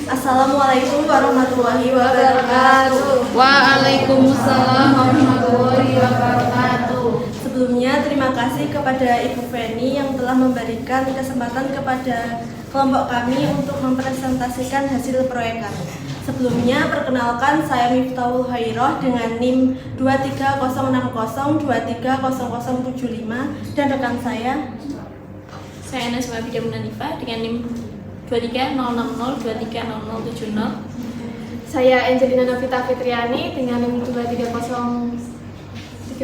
Assalamualaikum warahmatullahi wabarakatuh. Waalaikumsalam warahmatullahi wabarakatuh. Sebelumnya terima kasih kepada Ibu Feni yang telah memberikan kesempatan kepada kelompok kami untuk mempresentasikan hasil proyek kami. Sebelumnya perkenalkan, saya Miftahul Hairoh dengan NIM 23060230075 dan rekan saya Nasma Bida Munanifah dengan NIM 23060230070. Saya Angelina Novita Fitriani dengan NIM 2303067.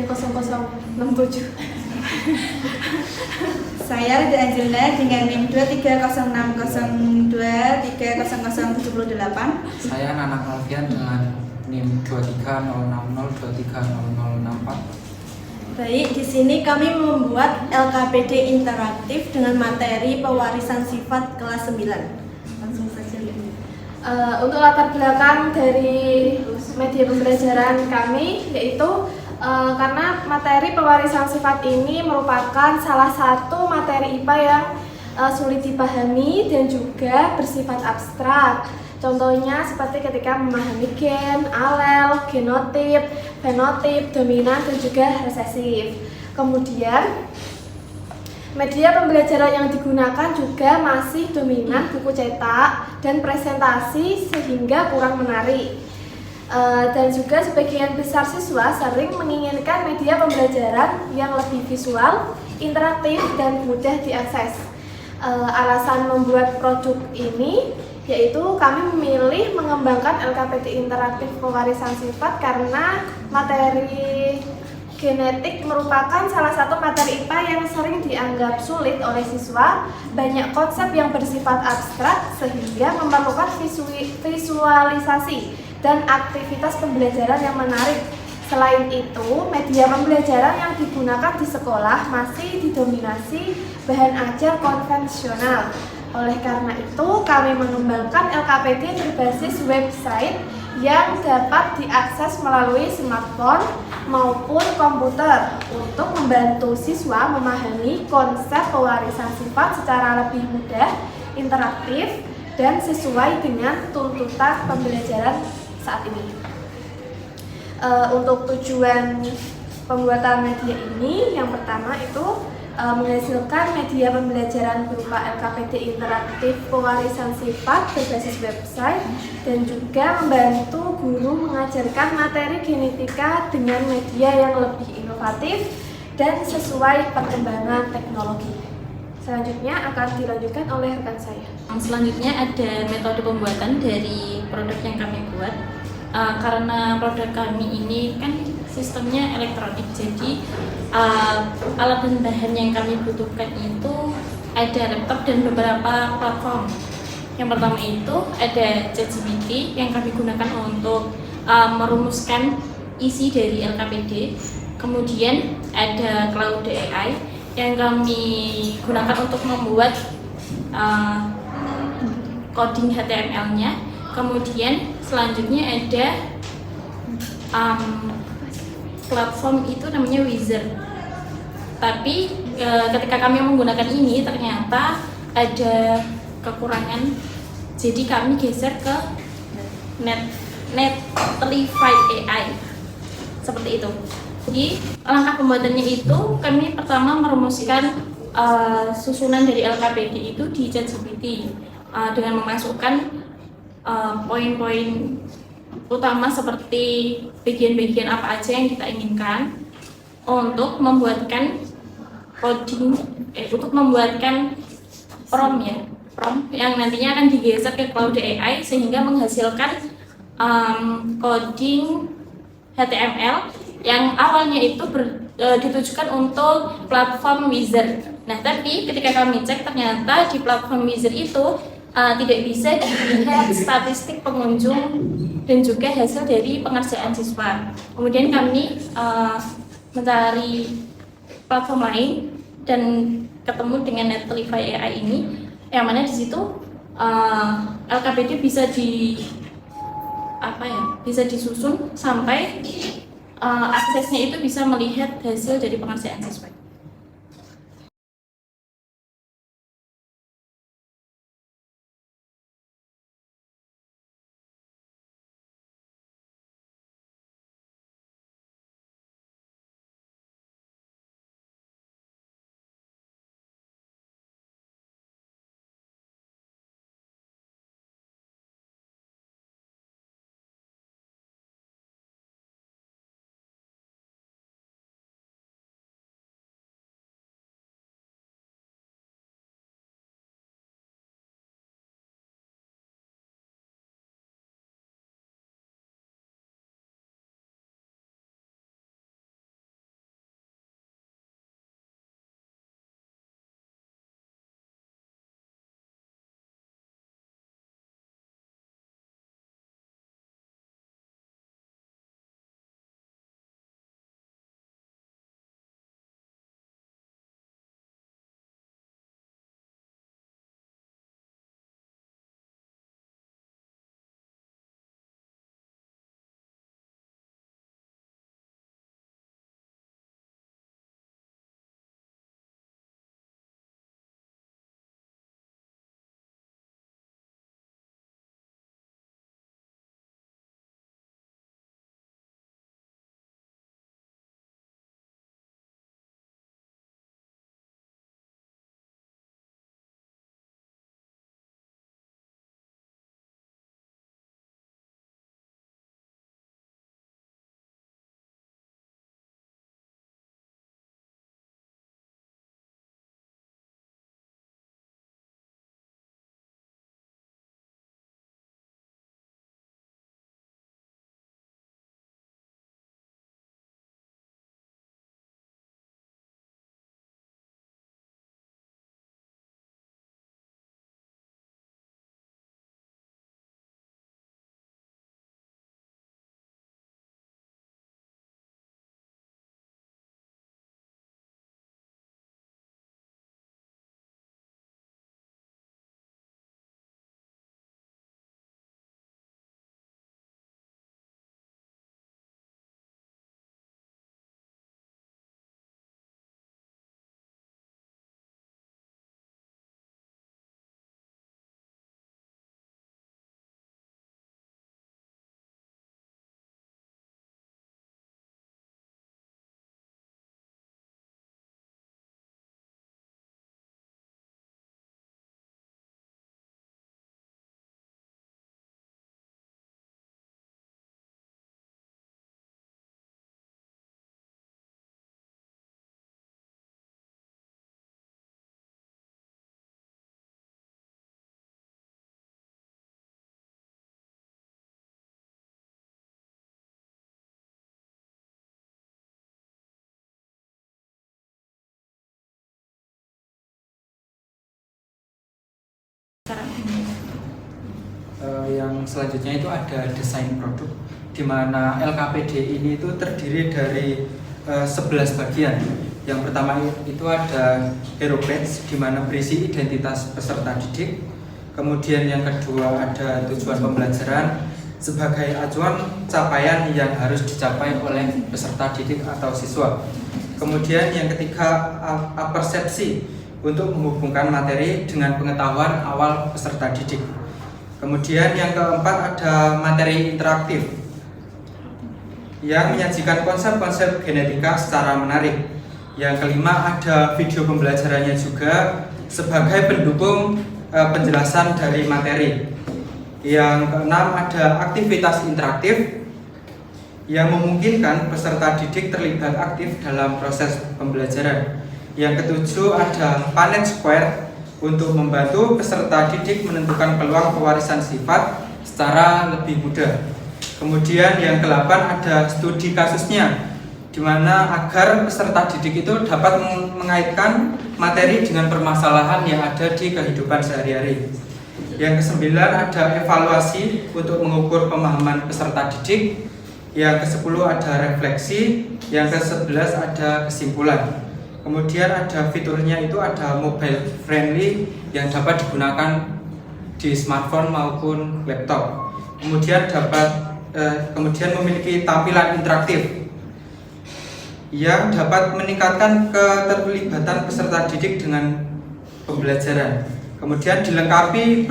Saya Rida Angelina dengan NIM 23060230078. Saya Nanak Alfian dengan NIM 23060230064. Baik, di sini kami membuat LKPD interaktif dengan materi pewarisan sifat kelas 9. Langsung saja. Untuk latar belakang dari media pembelajaran kami yaitu karena materi pewarisan sifat ini merupakan salah satu materi IPA yang sulit dipahami dan juga bersifat abstrak. Contohnya seperti ketika memahami gen, alel, genotip, fenotip, dominan, dan juga resesif. Kemudian, media pembelajaran yang digunakan juga masih dominan buku cetak dan presentasi sehingga kurang menarik. Dan juga sebagian besar siswa sering menginginkan media pembelajaran yang lebih visual, interaktif, dan mudah diakses. Alasan membuat produk ini yaitu kami memilih mengembangkan LKPD interaktif pewarisan sifat karena materi genetik merupakan salah satu materi IPA yang sering dianggap sulit oleh siswa, banyak konsep yang bersifat abstrak sehingga memerlukan visualisasi dan aktivitas pembelajaran yang menarik. Selain itu, media pembelajaran yang digunakan di sekolah masih didominasi bahan ajar konvensional. Oleh karena itu, kami mengembangkan LKPD berbasis website yang dapat diakses melalui smartphone maupun komputer untuk membantu siswa memahami konsep pewarisan sifat secara lebih mudah, interaktif, dan sesuai dengan tuntutan pembelajaran saat ini. Untuk tujuan pembuatan media ini, yang pertama itu menghasilkan media pembelajaran berupa LKPD interaktif pewarisan sifat berbasis website dan juga membantu guru mengajarkan materi genetika dengan media yang lebih inovatif dan sesuai perkembangan teknologi. Selanjutnya akan dilanjutkan oleh rekan saya. Selanjutnya ada metode pembuatan dari produk yang kami buat. Karena produk kami ini kan sistemnya elektronik, jadi alat dan bahan yang kami butuhkan itu ada laptop dan beberapa platform. Yang pertama itu ada ChatGPT yang kami gunakan untuk merumuskan isi dari LKPD. Kemudian ada Cloud AI yang kami gunakan untuk membuat coding HTML-nya. Kemudian selanjutnya ada platform itu namanya Wizard. Tapi ketika kami menggunakan ini ternyata ada kekurangan, jadi kami geser ke Netlify AI seperti itu. Jadi langkah pembuatannya itu kami pertama merumuskan susunan dari LKPD itu di ChatGPT dengan memasukkan poin-poin utama seperti bagian-bagian apa aja yang kita inginkan untuk membuatkan coding, untuk membuatkan prompt yang nantinya akan digeser ke Cloud AI sehingga menghasilkan coding HTML yang awalnya itu ditujukan untuk platform Wizard. Nah, tapi ketika kami cek ternyata di platform Wizard itu tidak bisa dilihat statistik pengunjung dan juga hasil dari pengerjaan siswa. Kemudian kami mencari platform lain dan ketemu dengan Netlify AI ini, yang mana di situ LKPD bisa bisa disusun sampai aksesnya itu bisa melihat hasil dari pengerjaan siswa. Yang selanjutnya itu ada desain produk, di mana LKPD ini itu terdiri dari 11 bagian. Yang pertama itu ada hero badge, di mana berisi identitas peserta didik. Kemudian yang kedua ada tujuan pembelajaran sebagai acuan capaian yang harus dicapai oleh peserta didik atau siswa. Kemudian yang ketiga persepsi, untuk menghubungkan materi dengan pengetahuan awal peserta didik. Kemudian yang keempat ada materi interaktif yang menyajikan konsep-konsep genetika secara menarik. Yang kelima ada video pembelajarannya juga sebagai pendukung penjelasan dari materi. Yang keenam ada aktivitas interaktif yang memungkinkan peserta didik terlibat aktif dalam proses pembelajaran. Yang ketujuh ada Punnett Square untuk membantu peserta didik menentukan peluang pewarisan sifat secara lebih mudah. Kemudian yang kedelapan ada studi kasusnya, di mana agar peserta didik itu dapat mengaitkan materi dengan permasalahan yang ada di kehidupan sehari-hari. Yang kesembilan ada evaluasi untuk mengukur pemahaman peserta didik. Yang ke-10 ada refleksi. Yang ke-11 ada kesimpulan. Kemudian ada fiturnya itu ada mobile friendly yang dapat digunakan di smartphone maupun laptop. Kemudian memiliki tampilan interaktif yang dapat meningkatkan keterlibatan peserta didik dengan pembelajaran. Kemudian dilengkapi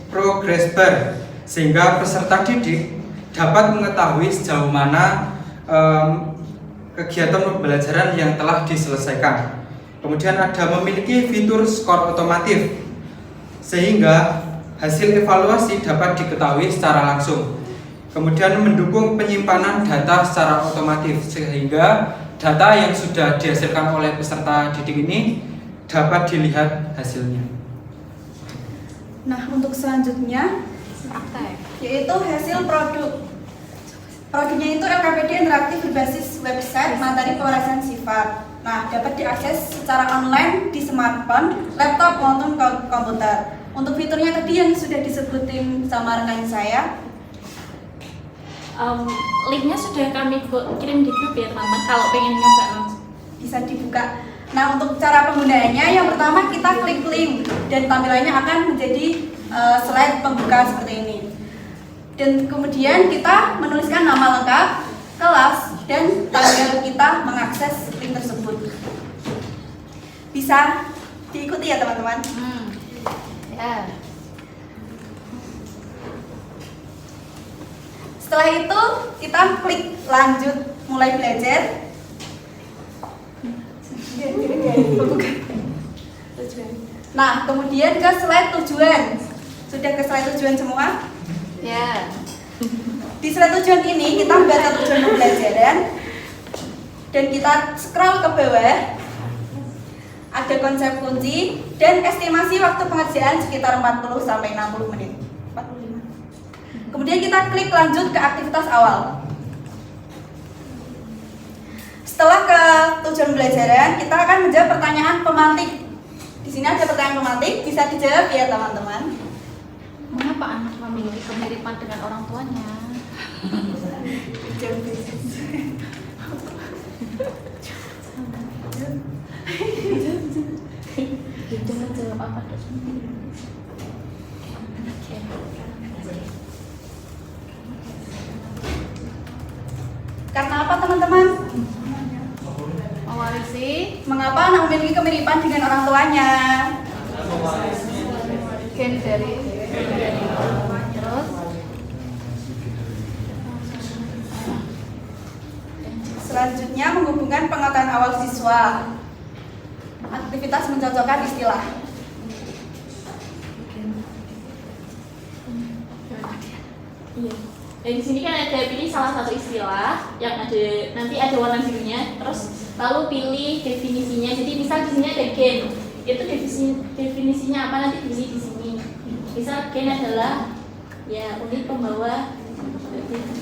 progress bar sehingga peserta didik dapat mengetahui sejauh mana kegiatan pembelajaran yang telah diselesaikan. Kemudian ada memiliki fitur skor otomatis sehingga hasil evaluasi dapat diketahui secara langsung. Kemudian mendukung penyimpanan data secara otomatis sehingga data yang sudah dihasilkan oleh peserta didik ini dapat dilihat hasilnya. Nah, untuk selanjutnya yaitu hasil produk. Produknya itu LKPD interaktif berbasis website materi pewarisan sifat. Nah, dapat diakses secara online di smartphone, laptop maupun komputer. Untuk fiturnya tadi yang sudah disebutin sama rekan saya, linknya sudah kami kirim di grup ya teman-teman, kalau pengen nyoba langsung bisa dibuka. Nah, untuk cara penggunaannya, yang pertama kita klik link dan tampilannya akan menjadi slide pembuka seperti ini. Dan kemudian kita menuliskan nama lengkap, kelas, dan tanggal kita mengakses link tersebut. Bisa diikuti ya teman-teman. Ya. Setelah itu kita klik lanjut mulai belajar. Nah, kemudian ke slide tujuan. Sudah ke slide tujuan semua? Ya. Di slide tujuan ini kita membaca tujuan pembelajaran dan kita scroll ke bawah. Ada konsep kunci dan estimasi waktu pengerjaan sekitar 40 sampai 60 menit. 45. Kemudian kita klik lanjut ke aktivitas awal. Setelah ke tujuan pembelajaran, kita akan menjawab pertanyaan pemantik. Di sini ada pertanyaan pemantik, bisa dijawab ya teman-teman. mengapa anak memiliki kemiripan dengan orang tuanya. Jangan jawab apa terus. Karena apa teman-teman? Mewarisi. Mengapa anak memiliki kemiripan dengan orang tuanya? Gen dari terus selanjutnya menghubungkan pengetahuan awal siswa. Aktivitas mencocokkan istilah. Iya. Dan di sini kan ada pilih salah satu istilah yang ada nanti ada warna birunya, terus lalu pilih definisinya. Jadi misal di sini ada gen, itu definisinya apa nanti pilih di sini. Misal gen adalah ya unit pembawa.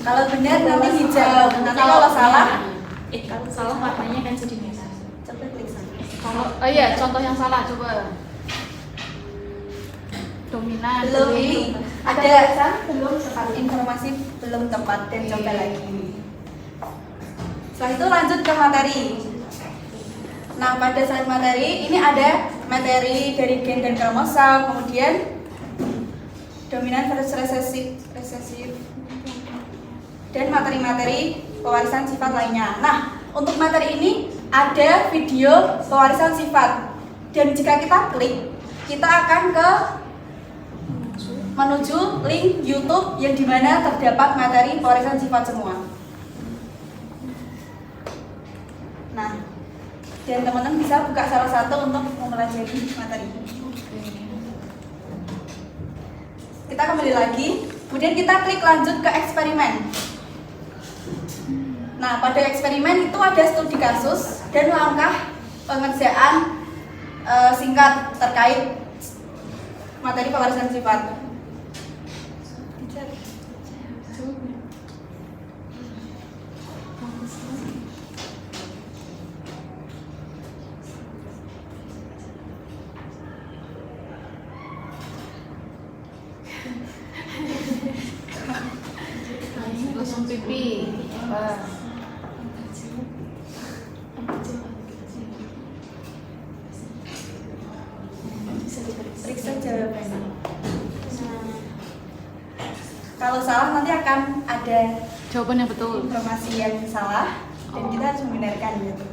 Kalau benar nanti hijau, nanti kalau salah kalau salah warnanya kan jadi merah. coba klik sana. kalau iya contoh yang salah coba. Dominan. Belum ini. Ada Ada alasan belum tepat. informasi belum tepat dan coba lagi. Setelah itu lanjut ke materi. Nah, pada saat materi ini ada materi dari gen dan kromosom, kemudian dominan versus resesif dan materi-materi pewarisan sifat lainnya. Nah, untuk materi ini ada video pewarisan sifat, dan jika kita klik, kita akan menuju link YouTube yang dimana terdapat materi pewarisan sifat semua. Nah, dan teman-teman bisa buka salah satu untuk mempelajari materi ini. Kita kembali lagi, kemudian kita klik lanjut ke eksperimen. Nah, pada eksperimen itu ada studi kasus dan langkah pengerjaan singkat terkait materi pewarisan sifat. Langsung pipi. Periksa jawabannya. Kalau salah nanti akan ada Jawaban yang betul. informasi yang salah dan kita harus membenarkan gitu.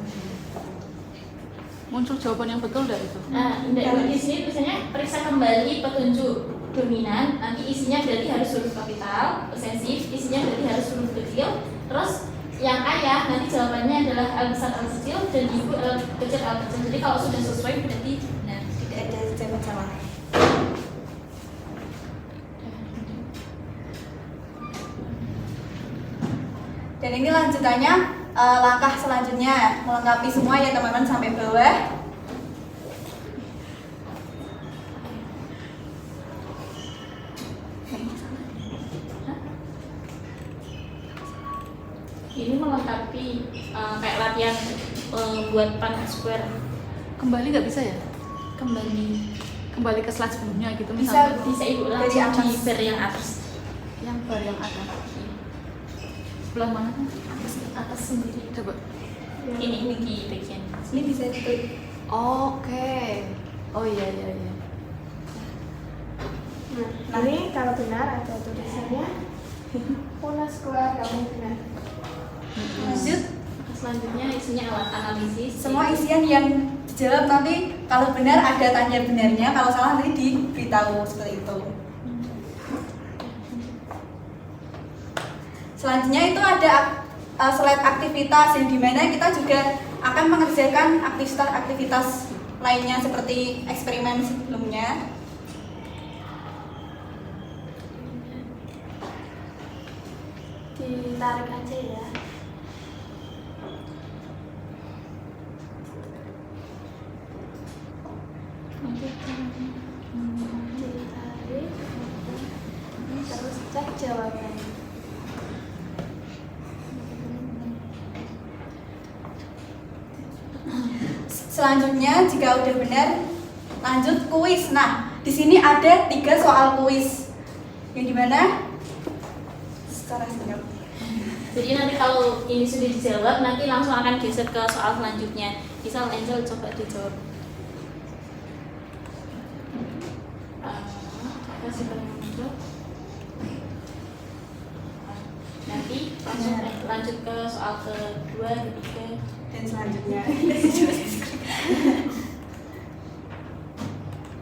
Muncul jawaban yang betul dari itu. Nah, di sini tulisannya periksa kembali petunjuk dominan. Nanti isinya berarti harus huruf kapital, posesif, isinya berarti harus huruf kecil. Terus yang ayah nanti jawabannya adalah L besar L kecil dan ibu L kecil L kecil. Jadi kalau sudah sesuai berarti benar. Tidak ada jawaban salah. Dan ini lanjutannya, langkah selanjutnya melengkapi semua ya teman-teman sampai bawah. Ini melengkapi kayak latihan buat pan square. Kembali nggak bisa ya? Kembali Ke slide sebelumnya gitu Bisa. misalnya. bisa ibu Dari langsung di atas. bar yang atas. Yang bar yang ada. Sebelah mana? Atas sendiri. Coba. Ini di bagian. Ini bisa diklik. Oke. Oh iya. Nah, ini kalau benar ada tulisannya Puna square kamu benar. Lanjut. Selanjutnya isinya alat analisis. Semua isian yang dijawab nanti kalau benar ada tanya benarnya, kalau salah nanti diberitahu seperti itu. Selanjutnya itu ada slide aktivitas yang dimana kita juga akan mengerjakan aktivitas lainnya seperti eksperimen sebelumnya. Ditarik aja ya. Ditarik. Terus cek jawabannya. Selanjutnya jika udah benar lanjut kuis. Nah, di sini ada 3 soal kuis yang dimana secara singkat. Jadi nanti kalau ini sudah dijawab, nanti langsung akan geser ke soal selanjutnya. Misal Angel coba dijawab. Kasih Angel. Nanti langsung lanjut ke soal kedua, ketiga. Dan selanjutnya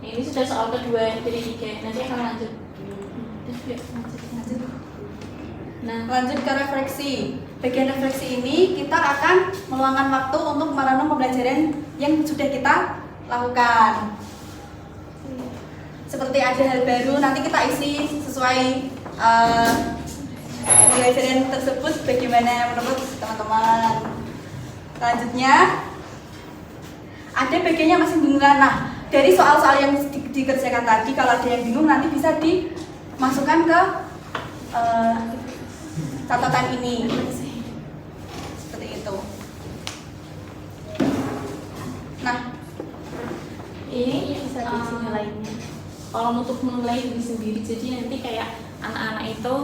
Ini sudah soal kedua dari 3. Nanti akan lanjut. Lanjut. Nah, lanjut ke refleksi. Bagian refleksi ini kita akan meluangkan waktu untuk merenung pembelajaran yang sudah kita lakukan. Seperti ada hal baru, nanti kita isi sesuai pembelajaran tersebut bagaimana menurut teman-teman. Selanjutnya ada bagian yang masih bingung. Nah, dari soal-soal yang dikerjakan tadi, kalau ada yang bingung nanti bisa dimasukkan ke catatan ini. Seperti itu. Nah, ini Bisa diisi lainnya. kolom untuk menilai diri sendiri. Jadi nanti kayak anak-anak itu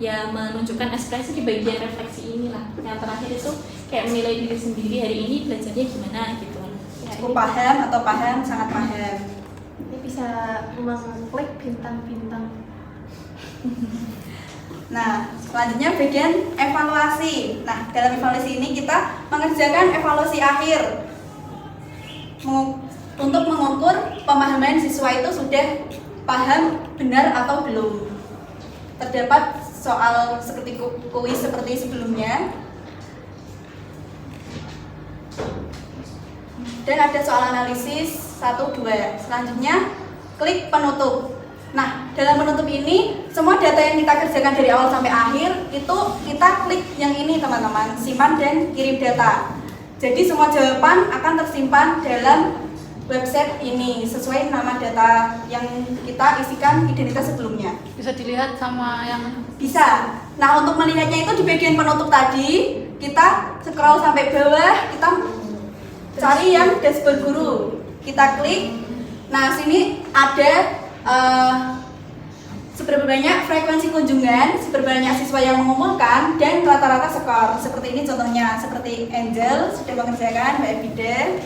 ya menunjukkan ekspresi di bagian refleksi inilah. Yang terakhir itu kayak menilai diri sendiri hari ini belajarnya gimana gitu. Ya, Cukup paham atau paham, sangat paham. Ini bisa mengklik bintang-bintang. Nah, selanjutnya bagian evaluasi. Nah, dalam evaluasi ini kita mengerjakan evaluasi akhir untuk mengukur pemahaman siswa itu sudah paham benar atau belum. Terdapat soal seperti kuis seperti sebelumnya, dan ada soal analisis 1-2. Selanjutnya klik penutup. Nah, dalam penutup ini semua data yang kita kerjakan dari awal sampai akhir itu kita klik yang ini teman-teman, simpan dan kirim data. Jadi semua jawaban akan tersimpan dalam website ini sesuai nama data yang kita isikan identitas sebelumnya. Bisa dilihat sama yang Bisa. Nah, untuk melihatnya itu di bagian penutup tadi kita scroll sampai bawah, kita cari yang dashboard guru. Kita klik. Nah, sini ada seberapa banyak frekuensi kunjungan, seberapa banyak siswa yang mengumpulkan, dan rata-rata skor. Seperti ini contohnya, seperti Angel sudah mengerjakan, Mbak Evida,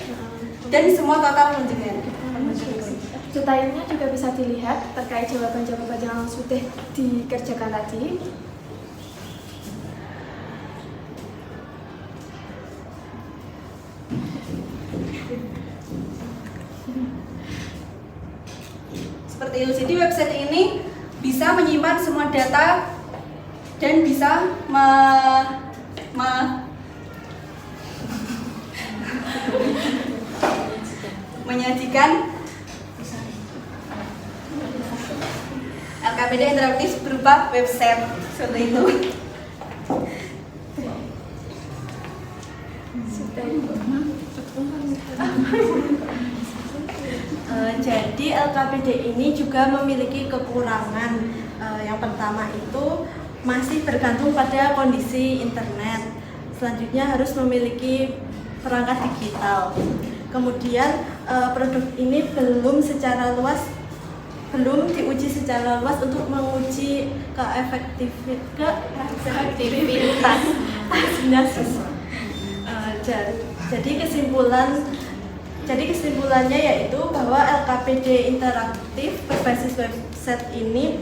dan semua total kunjungan. Detailnya juga bisa dilihat terkait jawaban-jawaban yang sudah dikerjakan tadi. Seperti itu. Jadi website ini bisa menyimpan semua data dan bisa menyajikan LKPD interaktif berupa website seperti itu. Jadi LKPD ini juga memiliki kekurangan. Yang pertama itu masih bergantung pada kondisi internet. Selanjutnya harus memiliki perangkat digital. Kemudian produk ini belum diuji secara luas untuk menguji keefektivitas. Jadi kesimpulannya yaitu bahwa LKPD interaktif berbasis website ini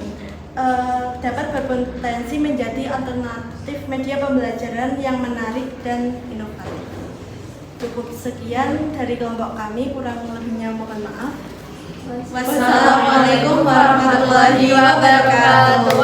dapat berpotensi menjadi alternatif media pembelajaran yang menarik dan inovatif. Cukup sekian dari kelompok kami, kurang lebihnya mohon maaf. Wassalamualaikum warahmatullahi wabarakatuh.